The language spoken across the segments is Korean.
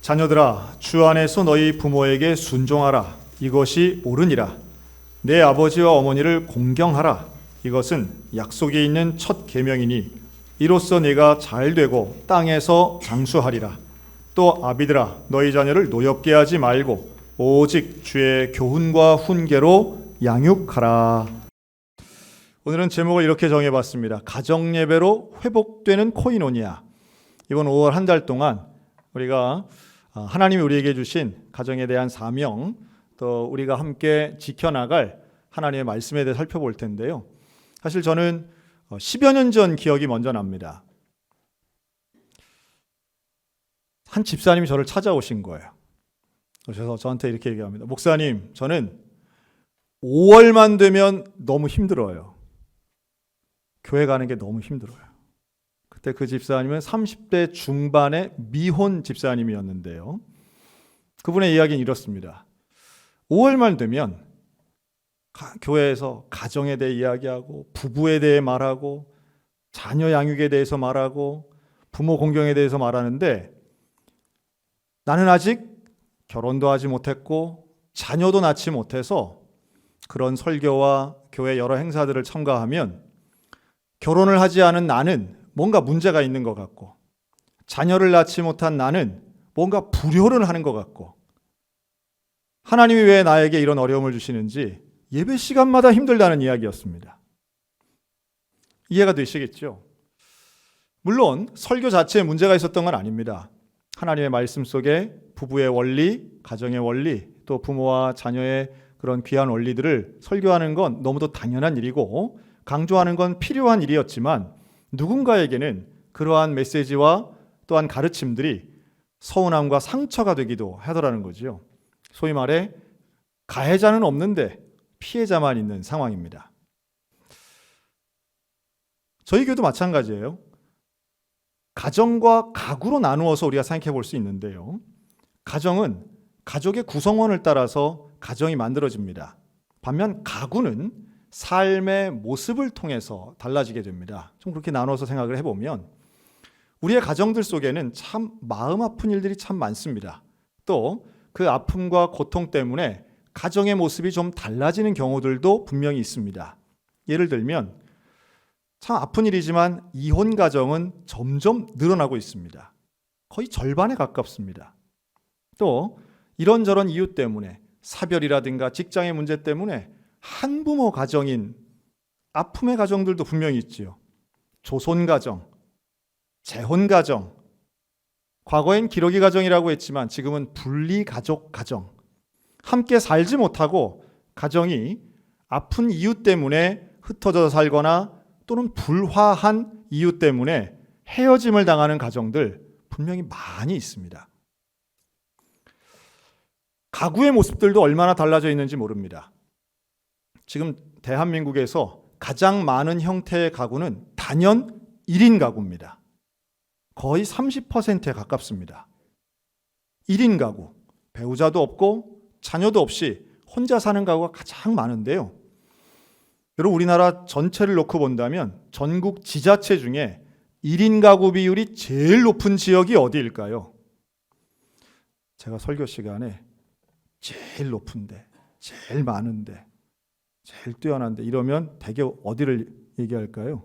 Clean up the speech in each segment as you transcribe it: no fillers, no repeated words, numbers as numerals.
자녀들아, 주 안에서 너희 부모에게 순종하라. 이것이 옳으니라. 내 아버지와 어머니를 공경하라. 이것은 약속에 있는 첫 계명이니 이로써 네가 잘되고 땅에서 장수하리라. 또 아비들아, 너희 자녀를 노엽게 하지 말고 오직 주의 교훈과 훈계로 양육하라. 오늘은 제목을 이렇게 정해봤습니다. 가정예배로 회복되는 코이노니아. 이번 5월 한 달 동안 우리가 하나님이 우리에게 주신 가정에 대한 사명, 또 우리가 함께 지켜나갈 하나님의 말씀에 대해 살펴볼 텐데요. 사실 저는 10여 년 전 기억이 먼저 납니다. 한 집사님이 저를 찾아오신 거예요. 그래서 저한테 이렇게 얘기합니다. 목사님, 저는 5월만 되면 너무 힘들어요. 교회 가는 게 너무 힘들어요. 그때 그 집사님은 30대 중반의 미혼 집사님이었는데요. 그분의 이야기는 이렇습니다. 5월만 되면 교회에서 가정에 대해 이야기하고 부부에 대해 말하고 자녀 양육에 대해서 말하고 부모 공경에 대해서 말하는데 나는 아직 결혼도 하지 못했고 자녀도 낳지 못해서 그런 설교와 교회 여러 행사들을 참가하면 결혼을 하지 않은 나는 뭔가 문제가 있는 것 같고 자녀를 낳지 못한 나는 뭔가 불효를 하는 것 같고 하나님이 왜 나에게 이런 어려움을 주시는지 예배 시간마다 힘들다는 이야기였습니다. 이해가 되시겠죠? 물론 설교 자체에 문제가 있었던 건 아닙니다. 하나님의 말씀 속에 부부의 원리, 가정의 원리, 또 부모와 자녀의 그런 귀한 원리들을 설교하는 건 너무도 당연한 일이고 강조하는 건 필요한 일이었지만 누군가에게는 그러한 메시지와 또한 가르침들이 서운함과 상처가 되기도 하더라는 거죠. 소위 말해 가해자는 없는데 피해자만 있는 상황입니다. 저희 교회도 마찬가지예요. 가정과 가구로 나누어서 우리가 생각해 볼 수 있는데요. 가정은 가족의 구성원을 따라서 가정이 만들어집니다. 반면 가구는 삶의 모습을 통해서 달라지게 됩니다. 좀 그렇게 나눠서 생각을 해보면 우리의 가정들 속에는 참 마음 아픈 일들이 참 많습니다. 또 그 아픔과 고통 때문에 가정의 모습이 좀 달라지는 경우들도 분명히 있습니다. 예를 들면 참 아픈 일이지만 이혼 가정은 점점 늘어나고 있습니다. 거의 절반에 가깝습니다. 또 이런저런 이유 때문에 사별이라든가 직장의 문제 때문에 한부모 가정인 아픔의 가정들도 분명히 있지요. 조손 가정, 재혼 가정, 과거엔 기러기 가정이라고 했지만 지금은 분리 가족 가정, 함께 살지 못하고 가정이 아픈 이유 때문에 흩어져 살거나 또는 불화한 이유 때문에 헤어짐을 당하는 가정들 분명히 많이 있습니다. 가구의 모습들도 얼마나 달라져 있는지 모릅니다. 지금 대한민국에서 가장 많은 형태의 가구는 단연 1인 가구입니다. 거의 30%에 가깝습니다. 1인 가구, 배우자도 없고 자녀도 없이 혼자 사는 가구가 가장 많은데요. 여러분 우리나라 전체를 놓고 본다면 전국 지자체 중에 1인 가구 비율이 제일 높은 지역이 어디일까요? 제가 설교 시간에 제일 높은데, 제일 많은데, 제일 뛰어난데 이러면 대개 어디를 얘기할까요?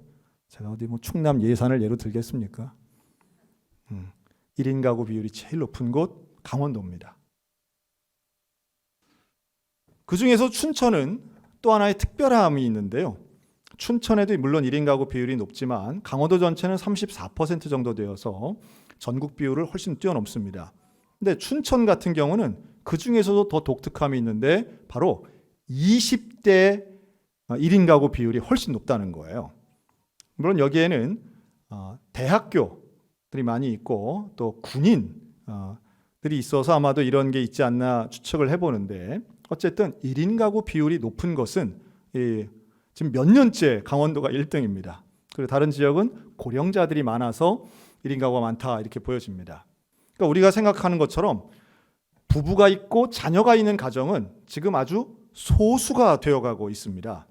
제가 어디 충남 예산을 예로 들겠습니까? 1인 가구 비율이 제일 높은 곳 강원도입니다. 그 중에서 춘천은 또 하나의 특별함이 있는데요. 춘천에도 물론 1인 가구 비율이 높지만 강원도 전체는 34% 정도 되어서 전국 비율을 훨씬 뛰어넘습니다. 근데 춘천 같은 경우는 그 중에서도 더 독특함이 있는데 바로 20대 1인 가구 비율이 훨씬 높다는 거예요. 물론 여기에는 대학교들이 많이 있고 또 군인들이 있어서 아마도 이런 게 있지 않나 추측을 해보는데 어쨌든 1인 가구 비율이 높은 것은 지금 몇 년째 강원도가 1등입니다. 그리고 다른 지역은 고령자들이 많아서 1인 가구가 많다 이렇게 보여집니다. 그러니까 우리가 생각하는 것처럼 부부가 있고 자녀가 있는 가정은 지금 아주 소수가 되어가고 있습니다.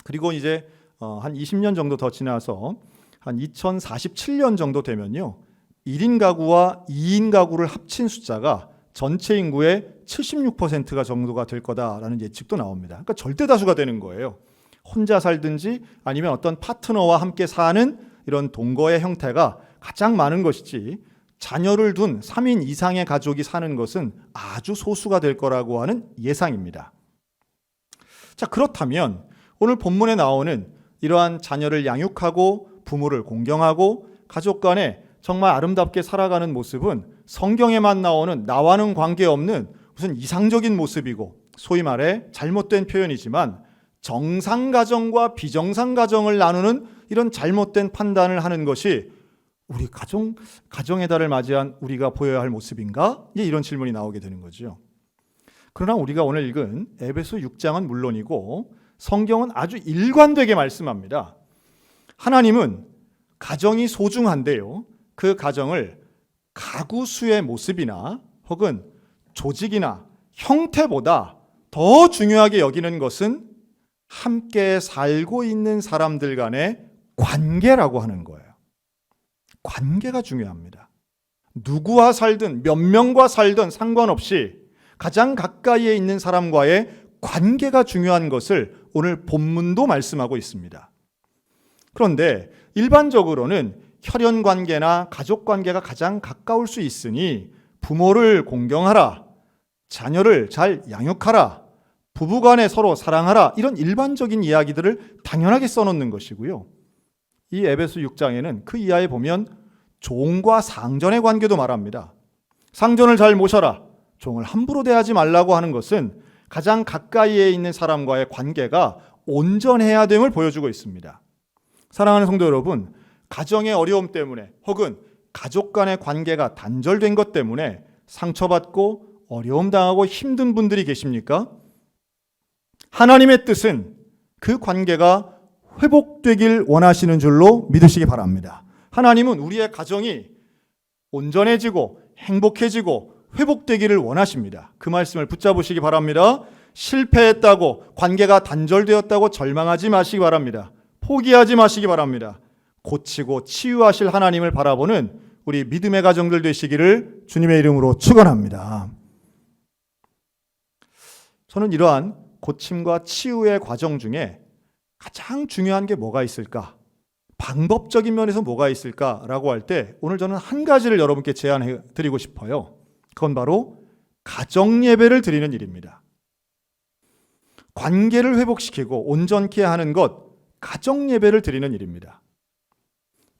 그리고 이제 한 20년 정도 더 지나서 한 2047년 정도 되면요 1인 가구와 2인 가구를 합친 숫자가 전체 인구의 76%가 정도가 될 거다라는 예측도 나옵니다. 그러니까 절대 다수가 되는 거예요. 혼자 살든지 아니면 어떤 파트너와 함께 사는 이런 동거의 형태가 가장 많은 것이지, 자녀를 둔 3인 이상의 가족이 사는 것은 아주 소수가 될 거라고 하는 예상입니다. 자, 그렇다면 오늘 본문에 나오는 이러한 자녀를 양육하고 부모를 공경하고 가족 간에 정말 아름답게 살아가는 모습은 성경에만 나오는 나와는 관계없는 무슨 이상적인 모습이고, 소위 말해 잘못된 표현이지만 정상가정과 비정상가정을 나누는 이런 잘못된 판단을 하는 것이 우리 가정의 달을 맞이한 우리가 보여야 할 모습인가? 이런 질문이 나오게 되는 거죠. 그러나 우리가 오늘 읽은 에베소 6장은 물론이고 성경은 아주 일관되게 말씀합니다. 하나님은 가정이 소중한데요, 그 가정을 가구 수의 모습이나 혹은 조직이나 형태보다 더 중요하게 여기는 것은 함께 살고 있는 사람들 간의 관계라고 하는 거예요. 관계가 중요합니다. 누구와 살든 몇 명과 살든 상관없이 가장 가까이에 있는 사람과의 관계가 중요한 것을 오늘 본문도 말씀하고 있습니다. 그런데 일반적으로는 혈연 관계나 가족 관계가 가장 가까울 수 있으니 부모를 공경하라, 자녀를 잘 양육하라, 부부간에 서로 사랑하라, 이런 일반적인 이야기들을 당연하게 써놓는 것이고요. 이 에베소 6장에는 그 이하에 보면 종과 상전의 관계도 말합니다. 상전을 잘 모셔라, 종을 함부로 대하지 말라고 하는 것은 가장 가까이에 있는 사람과의 관계가 온전해야 됨을 보여주고 있습니다. 사랑하는 성도 여러분, 가정의 어려움 때문에 혹은 가족 간의 관계가 단절된 것 때문에 상처받고 어려움 당하고 힘든 분들이 계십니까? 하나님의 뜻은 그 관계가 회복되길 원하시는 줄로 믿으시기 바랍니다. 하나님은 우리의 가정이 온전해지고 행복해지고 회복되기를 원하십니다. 그 말씀을 붙잡으시기 바랍니다. 실패했다고, 관계가 단절되었다고 절망하지 마시기 바랍니다. 포기하지 마시기 바랍니다. 고치고 치유하실 하나님을 바라보는 우리 믿음의 가정들 되시기를 주님의 이름으로 축원합니다. 저는 이러한 고침과 치유의 과정 중에 가장 중요한 게 뭐가 있을까? 방법적인 면에서 뭐가 있을까라고 할 때 오늘 저는 한 가지를 여러분께 제안해 드리고 싶어요. 그건 바로 가정 예배를 드리는 일입니다. 관계를 회복시키고 온전케 하는 것, 가정 예배를 드리는 일입니다.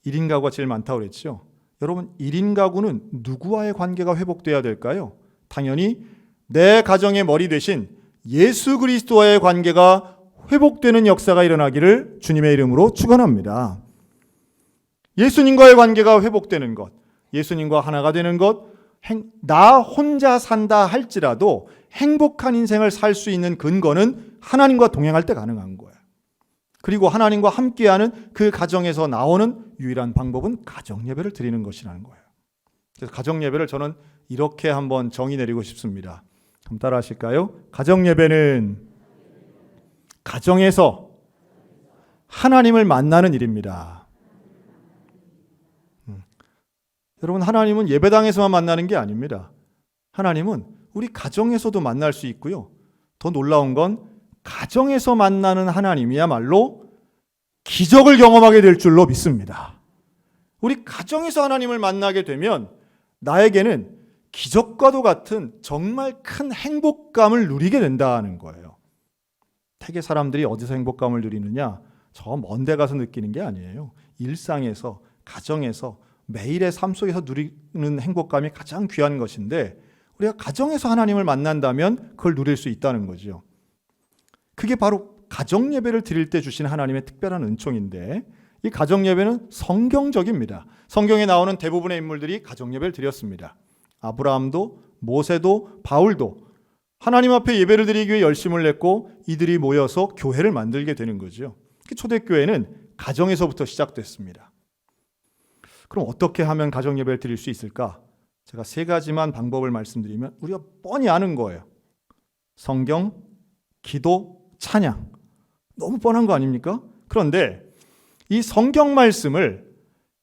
1인 가구가 제일 많다고 그랬죠. 여러분, 1인 가구는 누구와의 관계가 회복돼야 될까요? 당연히 내 가정의 머리 대신 예수 그리스도와의 관계가 회복되는 역사가 일어나기를 주님의 이름으로 축원합니다. 예수님과의 관계가 회복되는 것, 예수님과 하나가 되는 것, 나 혼자 산다 할지라도 행복한 인생을 살 수 있는 근거는 하나님과 동행할 때 가능한 거예요. 그리고 하나님과 함께하는 그 가정에서 나오는 유일한 방법은 가정 예배를 드리는 것이라는 거예요. 그래서 가정 예배를 저는 이렇게 한번 정의 내리고 싶습니다. 그럼 따라 하실까요? 가정 예배는 가정에서 하나님을 만나는 일입니다. 여러분, 하나님은 예배당에서만 만나는 게 아닙니다. 하나님은 우리 가정에서도 만날 수 있고요. 더 놀라운 건 가정에서 만나는 하나님이야말로 기적을 경험하게 될 줄로 믿습니다. 우리 가정에서 하나님을 만나게 되면 나에게는 기적과도 같은 정말 큰 행복감을 누리게 된다는 거예요. 대개 사람들이 어디서 행복감을 누리느냐? 저 먼 데 가서 느끼는 게 아니에요. 일상에서, 가정에서, 매일의 삶 속에서 누리는 행복감이 가장 귀한 것인데, 우리가 가정에서 하나님을 만난다면 그걸 누릴 수 있다는 거죠. 그게 바로 가정 예배를 드릴 때 주신 하나님의 특별한 은총인데, 이 가정 예배는 성경적입니다. 성경에 나오는 대부분의 인물들이 가정 예배를 드렸습니다. 아브라함도, 모세도, 바울도 하나님 앞에 예배를 드리기 위해 열심을 냈고 이들이 모여서 교회를 만들게 되는 거죠. 초대교회는 가정에서부터 시작됐습니다. 그럼 어떻게 하면 가정 예배를 드릴 수 있을까? 제가 세 가지만 방법을 말씀드리면 우리가 뻔히 아는 거예요. 성경, 기도, 찬양. 너무 뻔한 거 아닙니까? 그런데 이 성경 말씀을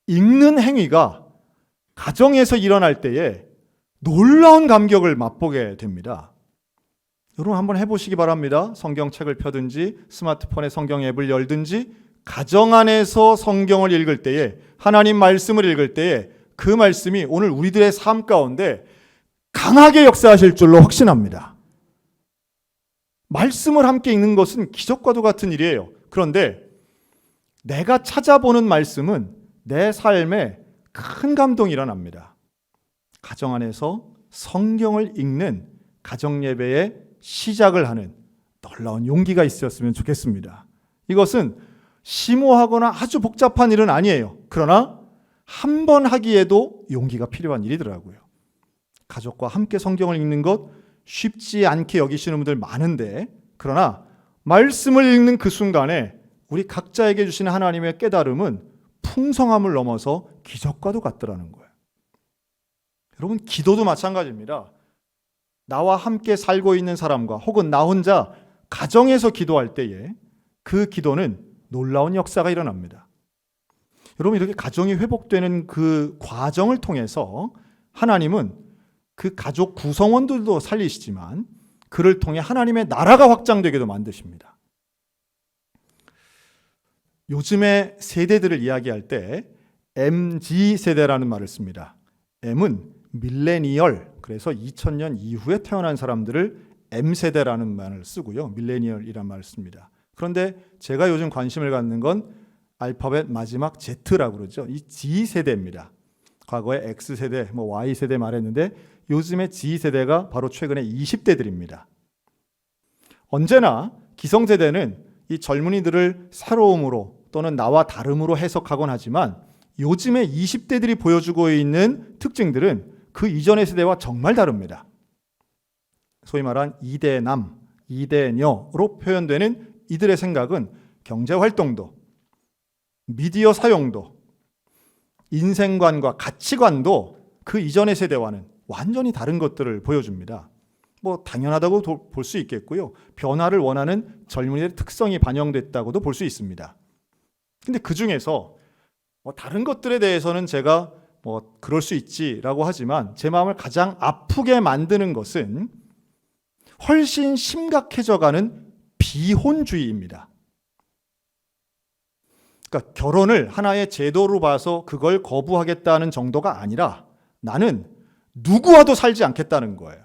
읽는 행위가 가정에서 일어날 때에 놀라운 감격을 맛보게 됩니다. 여러분 한번 해보시기 바랍니다. 성경책을 펴든지 스마트폰에 성경 앱을 열든지 가정 안에서 성경을 읽을 때에, 하나님 말씀을 읽을 때에 그 말씀이 오늘 우리들의 삶 가운데 강하게 역사하실 줄로 확신합니다. 말씀을 함께 읽는 것은 기적과도 같은 일이에요. 그런데 내가 찾아보는 말씀은 내 삶에 큰 감동이 일어납니다. 가정 안에서 성경을 읽는 가정 예배의 시작을 하는 놀라운 용기가 있었으면 좋겠습니다. 이것은 심오하거나 아주 복잡한 일은 아니에요. 그러나 한 번 하기에도 용기가 필요한 일이더라고요. 가족과 함께 성경을 읽는 것 쉽지 않게 여기시는 분들 많은데, 그러나 말씀을 읽는 그 순간에 우리 각자에게 주시는 하나님의 깨달음은 풍성함을 넘어서 기적과도 같더라는 거예요. 여러분, 기도도 마찬가지입니다. 나와 함께 살고 있는 사람과 혹은 나 혼자 가정에서 기도할 때에 그 기도는 놀라운 역사가 일어납니다. 여러분, 이렇게 가정이 회복되는 그 과정을 통해서 하나님은 그 가족 구성원들도 살리시지만 그를 통해 하나님의 나라가 확장되게도 만드십니다. 요즘의 세대들을 이야기할 때 MZ세대라는 말을 씁니다. M은 밀레니얼, 그래서 2000년 이후에 태어난 사람들을 M세대라는 말을 쓰고요. 밀레니얼이라는 말을 씁니다. 그런데 제가 요즘 관심을 갖는 건 알파벳 마지막 Z라고 그러죠. 이 G세대입니다. 과거에 X세대, Y세대 말했는데 요즘의 G세대가 바로 최근에 20대들입니다. 언제나 기성세대는 이 젊은이들을 새로움으로 또는 나와 다름으로 해석하곤 하지만 요즘의 20대들이 보여주고 있는 특징들은 그 이전의 세대와 정말 다릅니다. 소위 말한 이대남, 이대녀로 표현되는 이들의 생각은 경제활동도, 미디어 사용도, 인생관과 가치관도 그 이전의 세대와는 완전히 다른 것들을 보여줍니다. 당연하다고 볼 수 있겠고요. 변화를 원하는 젊은이들의 특성이 반영됐다고도 볼 수 있습니다. 근데 그 중에서 다른 것들에 대해서는 제가 그럴 수 있지라고 하지만 제 마음을 가장 아프게 만드는 것은 훨씬 심각해져가는 비혼주의입니다. 그러니까 결혼을 하나의 제도로 봐서 그걸 거부하겠다는 정도가 아니라 나는 누구와도 살지 않겠다는 거예요.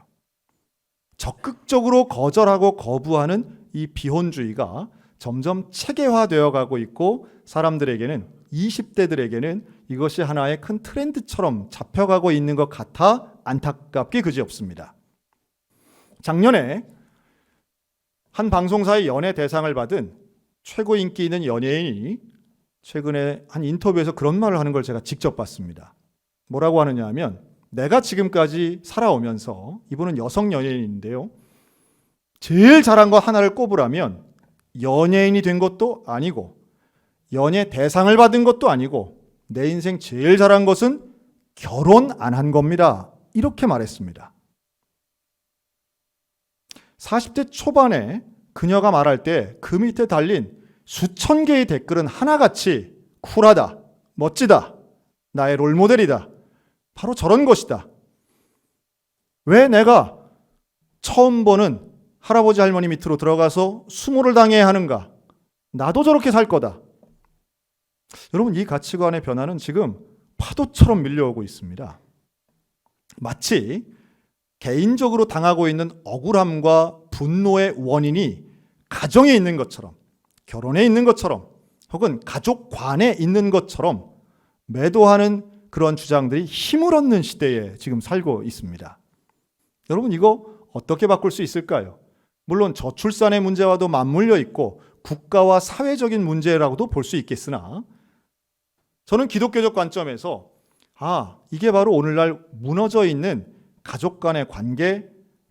적극적으로 거절하고 거부하는 이 비혼주의가 점점 체계화되어 가고 있고 사람들에게는, 20대들에게는 이것이 하나의 큰 트렌드처럼 잡혀가고 있는 것 같아 안타깝게 그지없습니다. 작년에 한 방송사의 연예 대상을 받은 최고 인기 있는 연예인이 최근에 한 인터뷰에서 그런 말을 하는 걸 제가 직접 봤습니다. 뭐라고 하느냐 하면, 내가 지금까지 살아오면서, 이분은 여성 연예인인데요, 제일 잘한 거 하나를 꼽으라면 연예인이 된 것도 아니고 연예 대상을 받은 것도 아니고 내 인생 제일 잘한 것은 결혼 안 한 겁니다. 이렇게 말했습니다. 40대 초반에 그녀가 말할 때 그 밑에 달린 수천 개의 댓글은 하나같이 쿨하다, 멋지다, 나의 롤모델이다, 바로 저런 것이다. 왜 내가 처음 보는 할아버지 할머니 밑으로 들어가서 수모를 당해야 하는가? 나도 저렇게 살 거다. 여러분, 이 가치관의 변화는 지금 파도처럼 밀려오고 있습니다. 마치 개인적으로 당하고 있는 억울함과 분노의 원인이 가정에 있는 것처럼, 결혼에 있는 것처럼, 혹은 가족관에 있는 것처럼 매도하는 그런 주장들이 힘을 얻는 시대에 지금 살고 있습니다. 여러분, 이거 어떻게 바꿀 수 있을까요? 물론 저출산의 문제와도 맞물려 있고 국가와 사회적인 문제라고도 볼 수 있겠으나, 저는 기독교적 관점에서 이게 바로 오늘날 무너져 있는 가족 간의 관계,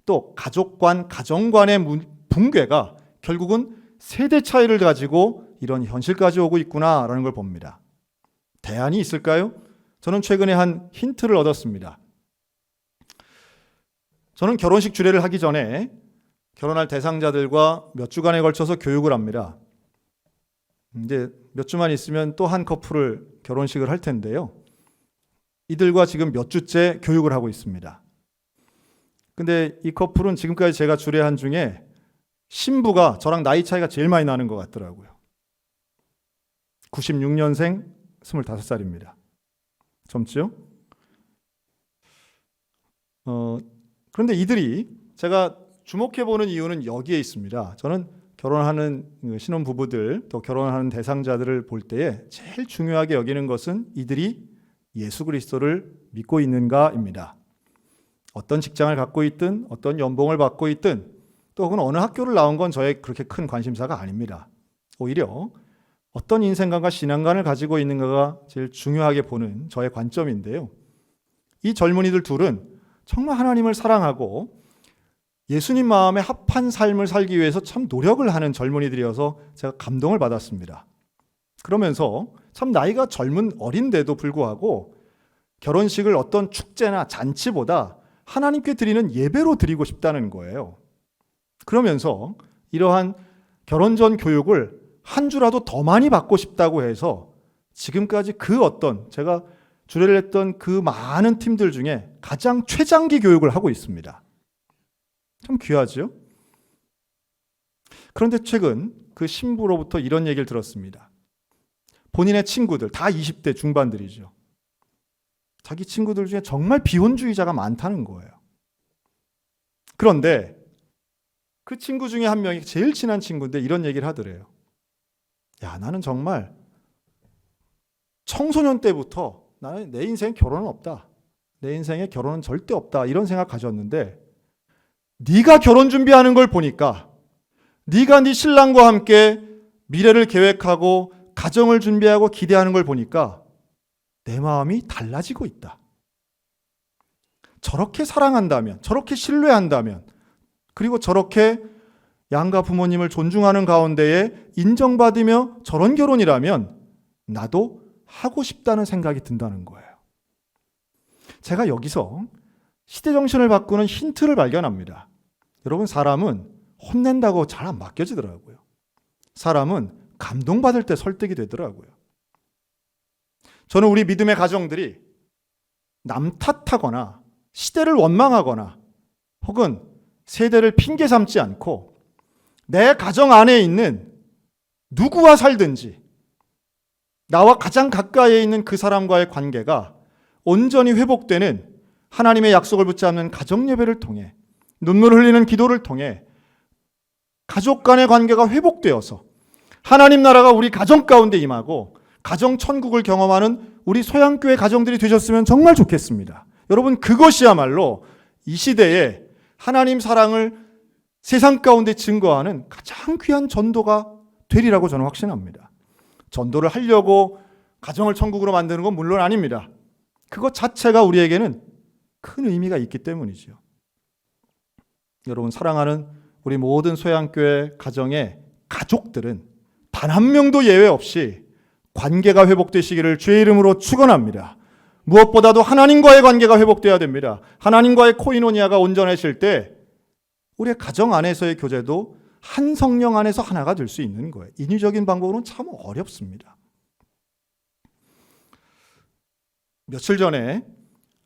또 가족관, 가정관의 붕괴가 결국은 세대 차이를 가지고 이런 현실까지 오고 있구나라는 걸 봅니다. 대안이 있을까요? 저는 최근에 한 힌트를 얻었습니다. 저는 결혼식 주례를 하기 전에 결혼할 대상자들과 몇 주간에 걸쳐서 교육을 합니다. 이제 몇 주만 있으면 또 한 커플을 결혼식을 할 텐데요. 이들과 지금 몇 주째 교육을 하고 있습니다. 근데 이 커플은 지금까지 제가 주례한 중에 신부가 저랑 나이 차이가 제일 많이 나는 것 같더라고요. 96년생 25살입니다. 젊죠? 그런데 이들이 제가 주목해보는 이유는 여기에 있습니다. 저는 결혼하는 신혼부부들 또 결혼하는 대상자들을 볼 때에 제일 중요하게 여기는 것은 이들이 예수 그리스도를 믿고 있는가입니다. 어떤 직장을 갖고 있든 어떤 연봉을 받고 있든 또 혹은 어느 학교를 나온 건 저의 그렇게 큰 관심사가 아닙니다. 오히려 어떤 인생관과 신앙관을 가지고 있는가가 제일 중요하게 보는 저의 관점인데요. 이 젊은이들 둘은 정말 하나님을 사랑하고 예수님 마음에 합한 삶을 살기 위해서 참 노력을 하는 젊은이들이어서 제가 감동을 받았습니다. 그러면서 참 나이가 젊은 어린데도 불구하고 결혼식을 어떤 축제나 잔치보다 하나님께 드리는 예배로 드리고 싶다는 거예요. 그러면서 이러한 결혼 전 교육을 한 주라도 더 많이 받고 싶다고 해서 지금까지 그 어떤 제가 주례를 했던 그 많은 팀들 중에 가장 최장기 교육을 하고 있습니다. 참 귀하죠? 그런데 최근 그 신부로부터 이런 얘기를 들었습니다. 본인의 친구들, 다 20대 중반들이죠. 자기 친구들 중에 정말 비혼주의자가 많다는 거예요. 그런데 그 친구 중에 한 명이 제일 친한 친구인데 이런 얘기를 하더래요. 야, 나는 정말 청소년 때부터 나는 내 인생에 결혼은 없다. 내 인생에 결혼은 절대 없다. 이런 생각 가졌는데 네가 결혼 준비하는 걸 보니까 네가 네 신랑과 함께 미래를 계획하고 가정을 준비하고 기대하는 걸 보니까 내 마음이 달라지고 있다. 저렇게 사랑한다면, 저렇게 신뢰한다면, 그리고 저렇게 양가 부모님을 존중하는 가운데에 인정받으며 저런 결혼이라면 나도 하고 싶다는 생각이 든다는 거예요. 제가 여기서 시대정신을 바꾸는 힌트를 발견합니다. 여러분, 사람은 혼낸다고 잘 안 맡겨지더라고요. 사람은 감동받을 때 설득이 되더라고요. 저는 우리 믿음의 가정들이 남 탓하거나 시대를 원망하거나 혹은 세대를 핑계 삼지 않고 내 가정 안에 있는 누구와 살든지 나와 가장 가까이에 있는 그 사람과의 관계가 온전히 회복되는 하나님의 약속을 붙잡는 가정 예배를 통해 눈물 흘리는 기도를 통해 가족 간의 관계가 회복되어서 하나님 나라가 우리 가정 가운데 임하고 가정 천국을 경험하는 우리 소양교회 가정들이 되셨으면 정말 좋겠습니다. 여러분, 그것이야말로 이 시대에 하나님 사랑을 세상 가운데 증거하는 가장 귀한 전도가 되리라고 저는 확신합니다. 전도를 하려고 가정을 천국으로 만드는 건 물론 아닙니다. 그것 자체가 우리에게는 큰 의미가 있기 때문이죠. 여러분, 사랑하는 우리 모든 소양교회 가정의 가족들은 단 한 명도 예외 없이 관계가 회복되시기를 주의 이름으로 축원합니다. 무엇보다도 하나님과의 관계가 회복돼야 됩니다. 하나님과의 코이노니아가 온전해질 때 우리의 가정 안에서의 교제도 한 성령 안에서 하나가 될 수 있는 거예요. 인위적인 방법으로는 참 어렵습니다. 며칠 전에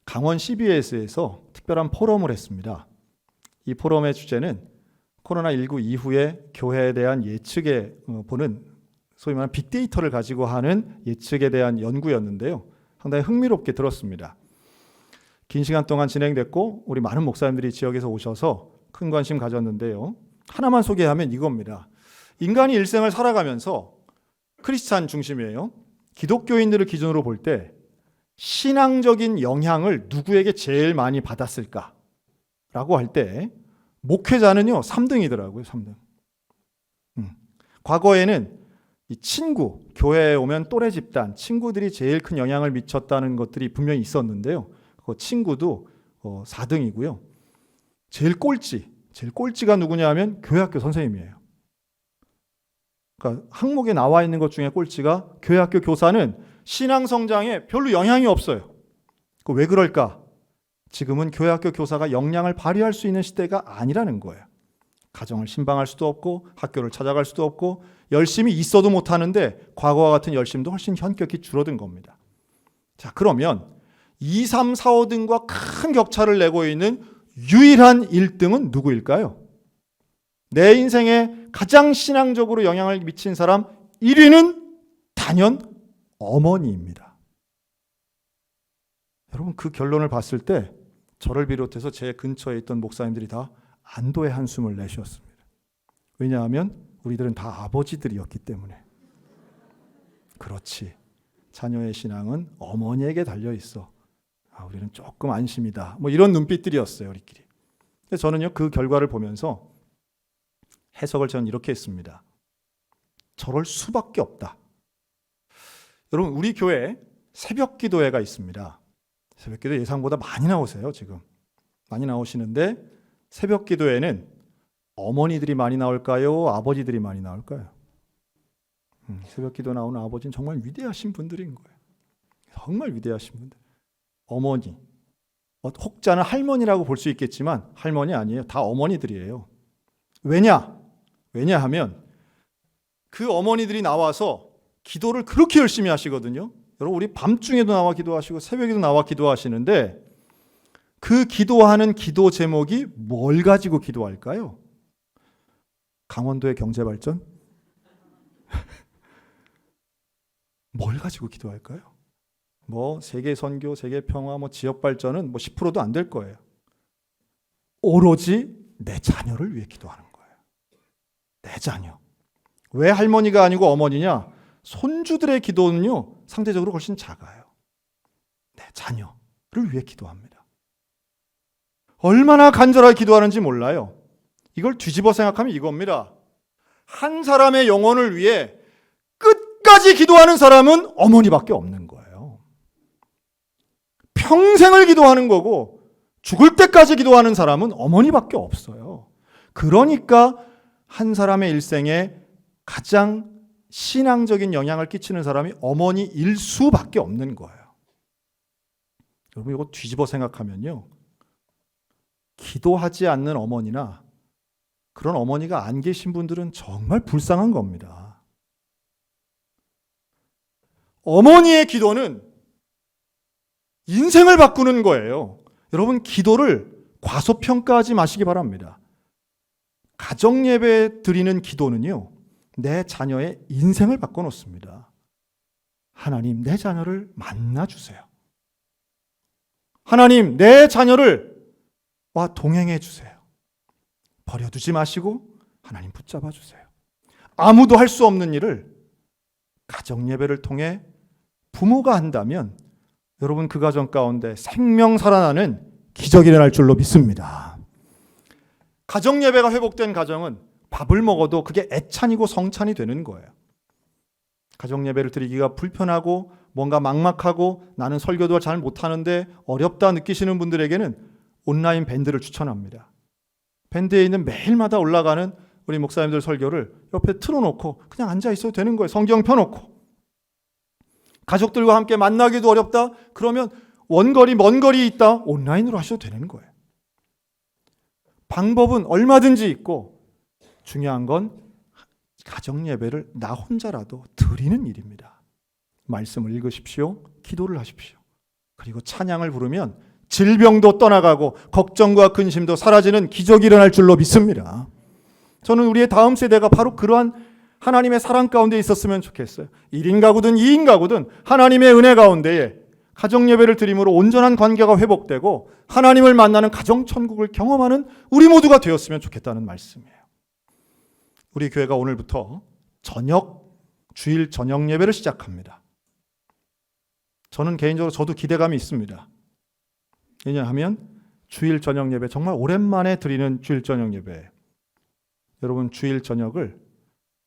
강원 CBS에서 특별한 포럼을 했습니다. 이 포럼의 주제는 코로나19 이후에 교회에 대한 예측에 보는 소위 말하는 빅데이터를 가지고 하는 예측에 대한 연구였는데요. 상당히 흥미롭게 들었습니다. 긴 시간 동안 진행됐고 우리 많은 목사님들이 지역에서 오셔서 큰 관심 가졌는데요. 하나만 소개하면 이겁니다. 인간이 일생을 살아가면서 크리스찬 중심이에요. 기독교인들을 기준으로 볼 때 신앙적인 영향을 누구에게 제일 많이 받았을까? 라고 할 때 목회자는요 3등이더라고요. 3등. 과거에는 이 친구, 교회에 오면 또래 집단, 친구들이 제일 큰 영향을 미쳤다는 것들이 분명히 있었는데요. 그 친구도 4등이고요. 제일 꼴찌가 누구냐 하면 교회학교 선생님이에요. 그러니까 항목에 나와 있는 것 중에 꼴찌가 교회학교 교사는 신앙 성장에 별로 영향이 없어요. 왜 그럴까? 지금은 교회학교 교사가 역량을 발휘할 수 있는 시대가 아니라는 거예요. 가정을 신방할 수도 없고 학교를 찾아갈 수도 없고 열심히 있어도 못하는데 과거와 같은 열심도 훨씬 현격히 줄어든 겁니다. 자, 그러면 2, 3, 4, 5 등과 큰 격차를 내고 있는 유일한 1등은 누구일까요? 내 인생에 가장 신앙적으로 영향을 미친 사람 1위는 단연 어머니입니다. 여러분, 그 결론을 봤을 때 저를 비롯해서 제 근처에 있던 목사님들이 다 안도의 한숨을 내쉬었습니다. 왜냐하면 우리들은 다 아버지들이었기 때문에. 그렇지. 자녀의 신앙은 어머니에게 달려 있어. 우리는 조금 안심이다. 뭐 이런 눈빛들이었어요, 우리끼리. 근데 저는요, 그 결과를 보면서 해석을 저는 이렇게 했습니다. 저럴 수밖에 없다. 여러분, 우리 교회에 새벽 기도회가 있습니다. 새벽 기도 예상보다 많이 나오세요, 지금. 많이 나오시는데 새벽 기도회는 어머니들이 많이 나올까요? 아버지들이 많이 나올까요? 새벽 기도 나오는 아버지는 정말 위대하신 분들인 거예요. 정말 위대하신 분들. 어머니. 혹자는 할머니라고 볼 수 있겠지만 할머니 아니에요. 다 어머니들이에요. 왜냐하면 그 어머니들이 나와서 기도를 그렇게 열심히 하시거든요. 여러분, 우리 밤중에도 나와 기도하시고 새벽에도 나와 기도하시는데 그 기도하는 기도 제목이 뭘 가지고 기도할까요? 강원도의 경제발전? 뭘 가지고 기도할까요? 뭐 세계 선교, 세계 평화, 뭐 지역 발전은 뭐 10%도 안 될 거예요. 오로지 내 자녀를 위해 기도하는 거예요. 내 자녀. 왜 할머니가 아니고 어머니냐? 손주들의 기도는요, 상대적으로 훨씬 작아요. 내 자녀를 위해 기도합니다. 얼마나 간절하게 기도하는지 몰라요. 이걸 뒤집어 생각하면 이겁니다. 한 사람의 영혼을 위해 끝까지 기도하는 사람은 어머니밖에 없는 거예요. 평생을 기도하는 거고 죽을 때까지 기도하는 사람은 어머니밖에 없어요. 그러니까 한 사람의 일생에 가장 신앙적인 영향을 끼치는 사람이 어머니일 수밖에 없는 거예요. 여러분, 이거 뒤집어 생각하면요, 기도하지 않는 어머니나 그런 어머니가 안 계신 분들은 정말 불쌍한 겁니다. 어머니의 기도는 인생을 바꾸는 거예요. 여러분, 기도를 과소평가하지 마시기 바랍니다. 가정예배 드리는 기도는요, 내 자녀의 인생을 바꿔놓습니다. 하나님, 내 자녀를 만나주세요. 하나님, 내 자녀를 와 동행해 주세요. 버려두지 마시고 하나님 붙잡아 주세요. 아무도 할 수 없는 일을 가정예배를 통해 부모가 한다면 여러분, 그 가정 가운데 생명 살아나는 기적이 일어날 줄로 믿습니다. 가정예배가 회복된 가정은 밥을 먹어도 그게 애찬이고 성찬이 되는 거예요. 가정예배를 드리기가 불편하고 뭔가 막막하고 나는 설교도 잘 못하는데 어렵다 느끼시는 분들에게는 온라인 밴드를 추천합니다. 밴드에 있는 매일마다 올라가는 우리 목사님들 설교를 옆에 틀어놓고 그냥 앉아 있어도 되는 거예요. 성경 펴놓고. 가족들과 함께 만나기도 어렵다? 그러면 원거리, 먼 거리 있다? 온라인으로 하셔도 되는 거예요. 방법은 얼마든지 있고 중요한 건 가정예배를 나 혼자라도 드리는 일입니다. 말씀을 읽으십시오. 기도를 하십시오. 그리고 찬양을 부르면 질병도 떠나가고 걱정과 근심도 사라지는 기적이 일어날 줄로 믿습니다. 저는 우리의 다음 세대가 바로 그러한 하나님의 사랑 가운데 있었으면 좋겠어요. 1인 가구든 2인 가구든 하나님의 은혜 가운데에 가정예배를 드림으로 온전한 관계가 회복되고 하나님을 만나는 가정천국을 경험하는 우리 모두가 되었으면 좋겠다는 말씀이에요. 우리 교회가 오늘부터 주일 저녁 예배를 시작합니다. 저는 개인적으로 저도 기대감이 있습니다. 왜냐하면 주일 저녁 예배 정말 오랜만에 드리는 주일 저녁 예배. 여러분, 주일 저녁을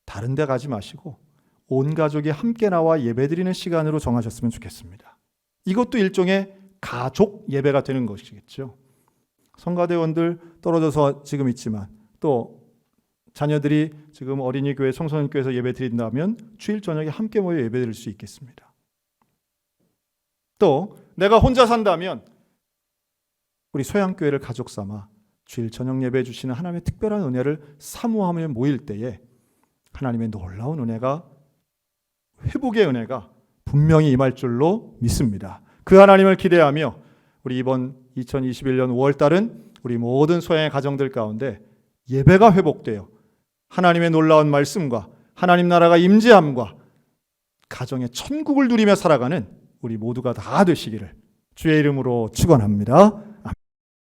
다른 데 가지 마시고 온 가족이 함께 나와 예배 드리는 시간으로 정하셨으면 좋겠습니다. 이것도 일종의 가족 예배가 되는 것이겠죠. 성가대원들 떨어져서 지금 있지만 또 자녀들이 지금 어린이교회, 청소년교회에서 예배 드린다면 주일 저녁에 함께 모여 예배 드릴 수 있겠습니다. 또 내가 혼자 산다면 우리 소양교회를 가족 삼아 주일 저녁 예배해 주시는 하나님의 특별한 은혜를 사모하며 모일 때에 하나님의 놀라운 은혜가, 회복의 은혜가 분명히 임할 줄로 믿습니다. 그 하나님을 기대하며 우리 이번 2021년 5월 달은 우리 모든 소양의 가정들 가운데 예배가 회복되어 하나님의 놀라운 말씀과 하나님 나라가 임재함과 가정의 천국을 누리며 살아가는 우리 모두가 다 되시기를 주의 이름으로 축원합니다.